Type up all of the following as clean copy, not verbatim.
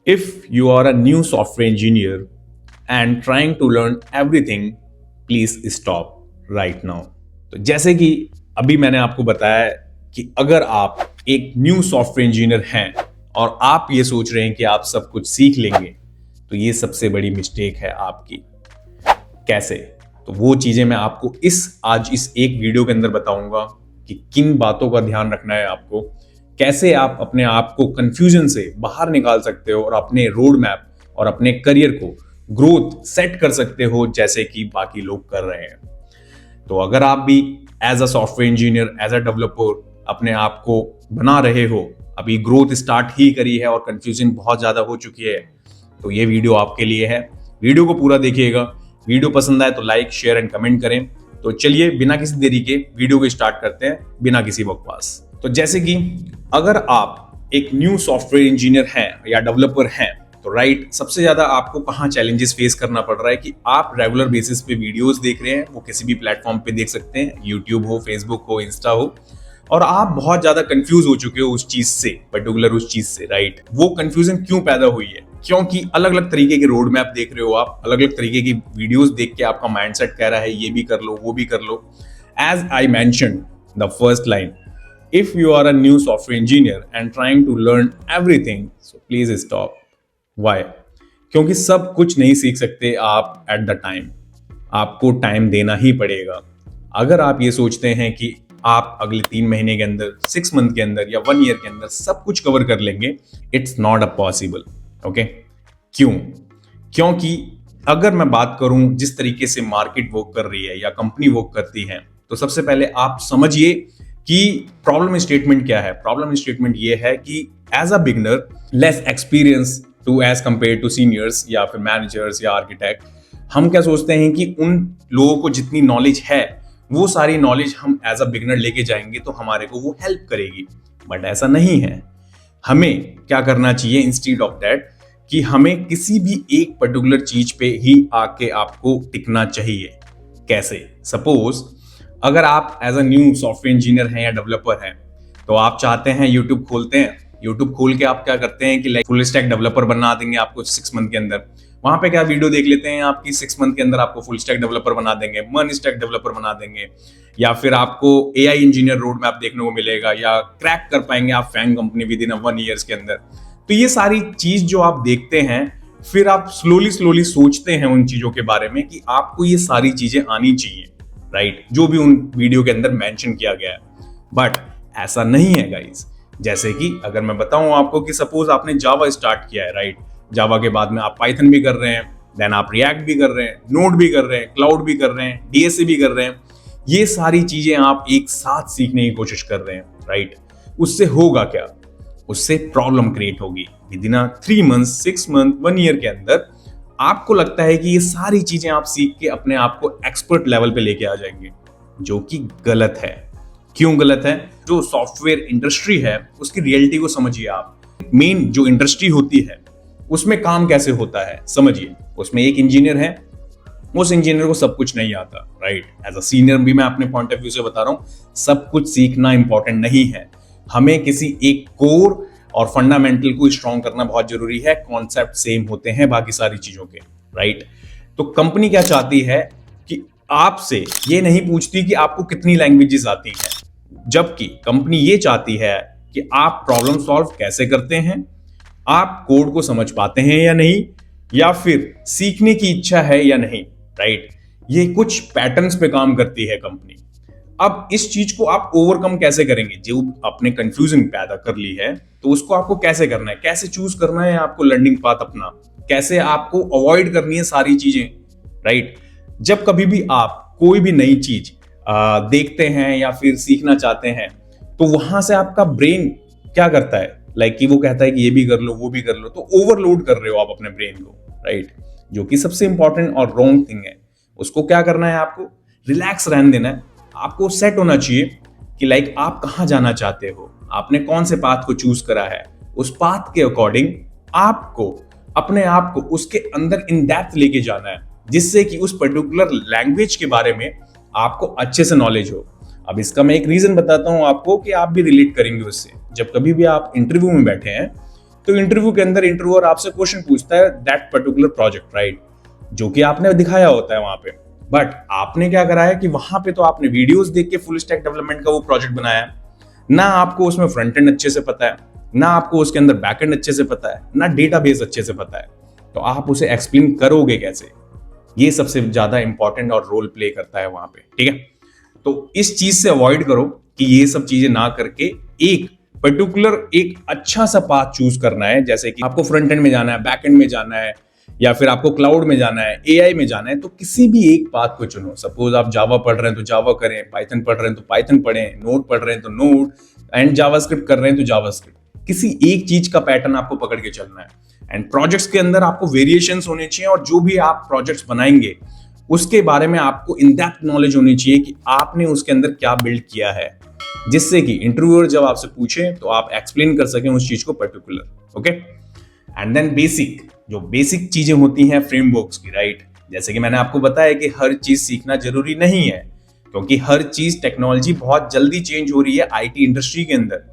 If you are a new software engineer and trying to learn everything, please stop right now. तो जैसे कि अभी मैंने आपको बताया कि अगर आप एक न्यू सॉफ्टवेयर इंजीनियर हैं और आप ये सोच रहे हैं कि आप सब कुछ सीख लेंगे, तो ये सबसे बड़ी मिस्टेक है आपकी। कैसे? तो वो चीजें मैं आपको आज इस एक वीडियो के अंदर बताऊंगा कि किन बातों का ध्यान रखना है आपको, कैसे आप अपने आप को कंफ्यूजन से बाहर निकाल सकते हो और अपने रोड मैप और अपने करियर को ग्रोथ सेट कर सकते हो जैसे कि बाकी लोग कर रहे हैं। तो अगर आप भी as a software engineer, as a developer अपने आप को बना रहे हो, अभी ग्रोथ स्टार्ट ही करी है और कंफ्यूजन बहुत ज्यादा हो चुकी है, तो ये वीडियो आपके लिए है। वीडियो को पूरा देखिएगा। वीडियो पसंद आए तो लाइक, शेयर एंड कमेंट करें। तो चलिए बिना किसी देरी के वीडियो को स्टार्ट करते हैं, बिना किसी बकवास। तो जैसे कि अगर आप एक न्यू सॉफ्टवेयर इंजीनियर हैं या डेवलपर हैं, तो राइट, सबसे ज्यादा आपको कहाँ चैलेंजेस फेस करना पड़ रहा है कि आप रेगुलर बेसिस पे वीडियोस देख रहे हैं, वो किसी भी प्लेटफॉर्म पे देख सकते हैं, यूट्यूब हो, फेसबुक हो, इंस्टा हो, और आप बहुत ज्यादा कंफ्यूज हो चुके हो उस चीज से, पर्टिकुलर उस चीज से, राइट। वो कंफ्यूजन क्यों पैदा हुई है? क्योंकि अलग अलग तरीके के रोड मैप देख रहे हो आप, अलग अलग तरीके की वीडियोस देख के आपका माइंडसेट कह रहा है ये भी कर लो, वो भी कर लो। As I mentioned the first line, if you are a new software engineer and trying to learn everything, so please stop. Why? क्योंकि सब कुछ नहीं सीख सकते आप एट द टाइम, आपको टाइम देना ही पड़ेगा। अगर आप ये सोचते हैं कि आप अगले 3 महीने के अंदर, 6 मंथ के अंदर या 1 ईयर के अंदर सब कुछ कवर कर लेंगे, it's not a possible. Okay, क्यों? क्योंकि अगर मैं बात करूं जिस तरीके से मार्केट वर्क कर रही है या कंपनी वर्क करती है, तो सबसे पहले आप समझिए कि प्रॉब्लम स्टेटमेंट क्या है। प्रॉब्लम स्टेटमेंट ये है कि as a beginner, less experience to as compare to seniors या फिर मैनेजर्स या आर्किटेक्ट, हम क्या सोचते हैं कि उन लोगों को जितनी नॉलेज है वो सारी नॉलेज हम एज अ बिगनर लेके जाएंगे तो हमारे को वो हेल्प करेगी, बट ऐसा नहीं है। हमें क्या करना चाहिए इंस्टीड ऑफ दैट, कि हमें किसी भी एक पर्टिकुलर चीज पे ही आके आपको टिकना चाहिए। कैसे? सपोज अगर आप as a new software engineer हैं या डेवलपर हैं, तो आप चाहते हैं यूट्यूब खोलते हैं, यूट्यूब खोल के आप क्या करते हैं कि लाइक फुल स्टैक डेवलपर बना देंगे आपको 6 मंथ के अंदर। वहां पे क्या वीडियो देख लेते हैं आपकी 6 मंथ के अंदर आपको फुल स्टैक डेवलपर बना देंगे, मन स्टैक डेवलपर बना देंगे, या फिर आपको एआई इंजीनियर रोड मैप देखने को मिलेगा, या क्रैक कर पाएंगे आप FAANG company within 1 years के अंदर। तो ये सारी चीज जो आप देखते हैं, फिर आप स्लोली सोचते हैं उन चीजों के बारे में कि आपको ये सारी चीजें आनी चाहिए, राइट, जो भी उन वीडियो के अंदर मेंशन किया गया है। बट ऐसा नहीं है गाइस। जैसे कि अगर मैं बताऊं आपको कि सपोज आपने जावा स्टार्ट किया है, राइट, जावा के बाद में आप पाइथन भी कर रहे हैं, देन आप रिएक्ट भी कर रहे हैं, नोड भी कर रहे हैं, क्लाउड भी कर रहे हैं, डीएसए भी कर रहे हैं, ये सारी चीजें आप एक साथ सीखने की कोशिश कर रहे हैं, राइट। उससे होगा क्या? उससे प्रॉब्लम क्रिएट होगी। With in 3 month, 6 month, 1 year के अंदर आपको लगता है कि ये सारी चीजें आप सीख के अपने आप को एक्सपर्ट लेवल पे लेके आ जाएंगे, जो कि गलत है। क्यों गलत है? जो सॉफ्टवेयर इंडस्ट्री है उसकी रियलिटी को समझिए आप। मेन जो इंडस्ट्री होती है उसमें काम कैसे होता है समझिए। उसमें एक इंजीनियर है, उस इंजीनियर को सब कुछ नहीं आता, राइट। एज अ सीनियर भी मैं अपने पॉइंट ऑफ व्यू से बता रहा हूं, सब कुछ सीखना इंपॉर्टेंट नहीं है। हमें किसी एक कोर और फंडामेंटल को स्ट्रॉन्ग करना बहुत जरूरी है। कॉन्सेप्ट सेम होते हैं बाकी सारी चीजों के, राइट। तो कंपनी क्या चाहती है कि आपसे ये नहीं पूछती कि आपको कितनी लैंग्वेजेस आती हैं, जबकि कंपनी ये चाहती है कि आप प्रॉब्लम सॉल्व कैसे करते हैं, आप कोड को समझ पाते हैं या नहीं, या फिर सीखने की इच्छा है या नहीं, राइट। ये कुछ पैटर्न्स पे काम करती है कंपनी। अब इस चीज को आप ओवरकम कैसे करेंगे? जो आपने कंफ्यूजन पैदा कर ली है, तो उसको आपको कैसे करना है, कैसे चूज करना है आपको लर्निंग पाथ अपना, कैसे आपको अवॉइड करनी है सारी चीजें, राइट। जब कभी भी आप कोई भी नई चीज देखते हैं या फिर सीखना चाहते हैं, तो वहां से आपका ब्रेन क्या करता है, लाइक कि वो कहता है कि ये भी कर लो, वो भी कर लो, तो ओवरलोड कर रहे हो आप अपने ब्रेन को, राइट, जो कि सबसे इंपॉर्टेंट और रॉन्ग थिंग है। उसको क्या करना है? आपको रिलैक्स रहने देना है। आपको सेट होना चाहिए कि लाइक आप कहां जाना चाहते हो, आपने कौन से पाथ को चूज करा है, उस पाथ के अकॉर्डिंग आपको अपने आप को उसके अंदर इन डेप्थ लेके जाना है, जिससे कि उस पर्टिकुलर लैंग्वेज के बारे में आपको अच्छे से नॉलेज हो। अब इसका मैं एक रीजन बताता हूं आपको कि आप भी रिलेट करेंगे उससे। जब कभी भी आप इंटरव्यू में बैठे हैं, तो इंटरव्यू के अंदर इंटरव्यूअर आपसे क्वेश्चन पूछता है दैट पर्टिकुलर प्रोजेक्ट, राइट, जो कि आपने दिखाया होता है वहां पे। बट आपने क्या करा है कि वहां पे तो आपने वीडियोस देख के फुल स्टैक डेवलपमेंट का वो प्रोजेक्ट बनाया है, ना आपको उसमें फ्रंट एंड अच्छे से पता है, ना आपको उसके अंदर बैक एंड अच्छे से पता है, ना डेटाबेस अच्छे से पता है, तो आप उसे एक्सप्लेन करोगे कैसे? ये सबसे ज्यादा इंपॉर्टेंट और रोल प्ले करता है वहां पे, ठीक है। तो इस चीज से अवॉइड करो कि ये सब चीजें ना करके एक पर्टिकुलर एक अच्छा सा पाथ चूज करना है, जैसे कि आपको फ्रंट एंड में जाना है, बैक एंड में जाना है, या फिर आपको क्लाउड में जाना है, एआई में जाना है, तो किसी भी एक पाथ को चुनो। सपोज आप जावा पढ़ रहे हैं तो जावा करें, पाइथन पढ़ रहे हैं तो पाइथन पढ़ें, नोड पढ़ रहे हैं तो नोड, एंड जावास्क्रिप्ट कर रहे हैं तो जावास्क्रिप्ट। किसी एक चीज का पैटर्न आपको पकड़ के चलना है। एंड प्रोजेक्ट्स के अंदर आपको वेरिएशंस होने चाहिए, और जो भी आप प्रोजेक्ट्स बनाएंगे उसके बारे में आपको इन डेप्थ नॉलेज होनी चाहिए कि आपने उसके अंदर क्या बिल्ड किया है, जिससे कि इंटरव्यूअर जब आपसे पूछे तो आप एक्सप्लेन कर सकें उस चीज को particular. Okay, and then basic, जो बेसिक चीजें होती हैं फ्रेमवर्क्स की, राइट, जैसे कि मैंने आपको बताया कि हर चीज सीखना जरूरी नहीं है, क्योंकि हर चीज टेक्नोलॉजी बहुत जल्दी चेंज हो रही है आईटी इंडस्ट्री के अंदर।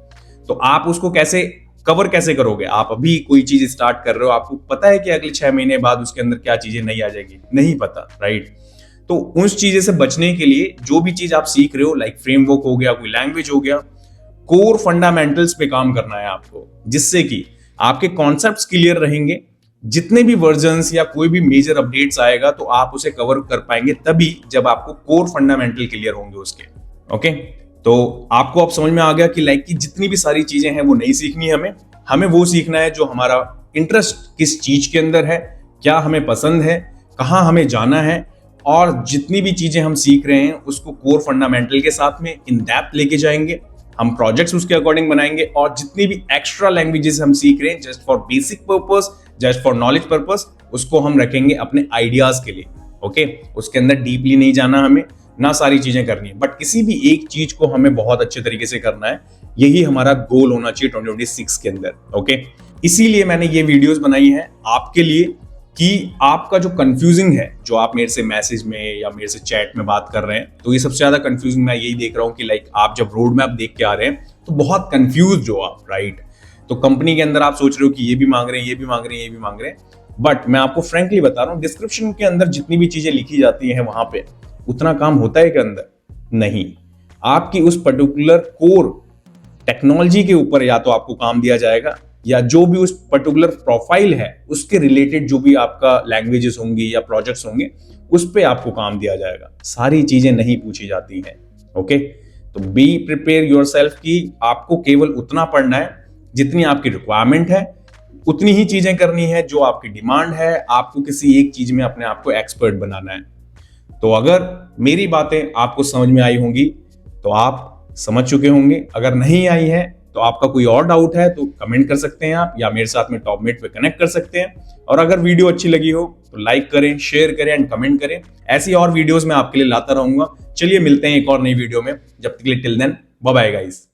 तो आप उसको कैसे कवर कैसे करोगे? आप अभी कोई चीज स्टार्ट कर रहे हो, आपको पता है कि अगले 6 महीने बाद उसके अंदर क्या चीजें नई आ जाएगी? नहीं पता, राइट। तो उस चीजें से बचने के लिए जो भी चीज आप सीख रहे हो, लाइक फ्रेमवर्क हो गया, कोई लैंग्वेज हो गया, कोर फंडामेंटल्स पे काम करना है आपको, जिससे कि आपके कॉन्सेप्ट्स क्लियर रहेंगे। जितने भी वर्जन्स या कोई भी मेजर अपडेट्स आएगा तो आप उसे कवर कर पाएंगे तभी जब आपको कोर फंडामेंटल क्लियर होंगे उसके। ओके, तो आपको अब समझ में आ गया कि लाइक की जितनी भी सारी चीजें हैं वो नहीं सीखनी है, हमें वो सीखना है जो हमारा इंटरेस्ट किस चीज के अंदर है, क्या हमें पसंद है, कहाँ हमें जाना है, और जितनी भी चीजें हम सीख रहे हैं उसको कोर फंडामेंटल के साथ में इन डेप्थ लेके जाएंगे। हम प्रोजेक्ट्स उसके अकॉर्डिंग बनाएंगे, और जितनी भी एक्स्ट्रा लैंग्वेजेस हम सीख रहे हैं just for basic purpose, just for knowledge purpose, उसको हम रखेंगे अपने आइडियाज के लिए। ओके, उसके अंदर डीपली नहीं जाना हमें, ना सारी चीजें करनी है, बट किसी भी एक चीज को हमें बहुत अच्छे तरीके से करना है। यही हमारा गोल होना चाहिए 2026 के अंदर। ओके, इसीलिए मैंने ये वीडियोस बनाई है आपके लिए कि आपका जो कंफ्यूजिंग है, जो आप मेरे से मैसेज में या मेरे से चैट में बात कर रहे हैं, तो ये सबसे ज्यादा कंफ्यूजिंग मैं यही देख रहा हूँ कि लाइक आप जब रोड मैप देख के आ रहे हैं तो बहुत कंफ्यूज हो आप, राइट। तो कंपनी के अंदर आप सोच रहे हो कि ये भी मांग रहे हैं, ये भी मांग रहे हैं, ये भी मांग रहे हैं, बट मैं आपको फ्रेंकली बता रहा हूँ, डिस्क्रिप्शन के अंदर जितनी भी चीजें लिखी जाती हैं वहां पे उतना काम होता है के अंदर नहीं। आपकी उस पर्टिकुलर कोर टेक्नोलॉजी के ऊपर या तो आपको काम दिया जाएगा, या जो भी उस पर्टिकुलर प्रोफाइल है उसके रिलेटेड जो भी आपका लैंग्वेजेस होंगी या प्रोजेक्ट्स होंगे उस पे आपको काम दिया जाएगा। सारी चीजें नहीं पूछी जाती हैं। ओके, तो बी प्रिपेयर योरसेल्फ कि आपको केवल उतना पढ़ना है जितनी आपकी रिक्वायरमेंट है, उतनी ही चीजें करनी है जो आपकी डिमांड है। आपको किसी एक चीज में अपने आप को एक्सपर्ट बनाना है। तो अगर मेरी बातें आपको समझ में आई होंगी तो आप समझ चुके होंगे। अगर नहीं आई है तो आपका कोई और डाउट है तो कमेंट कर सकते हैं आप, या मेरे साथ में टॉपमेट पे कनेक्ट कर सकते हैं। और अगर वीडियो अच्छी लगी हो तो लाइक करें, शेयर करें एंड कमेंट करें। ऐसी और वीडियोस मैं आपके लिए लाता रहूंगा। चलिए मिलते हैं एक और नई वीडियो में, जब तक के लिए till then bye bye guys.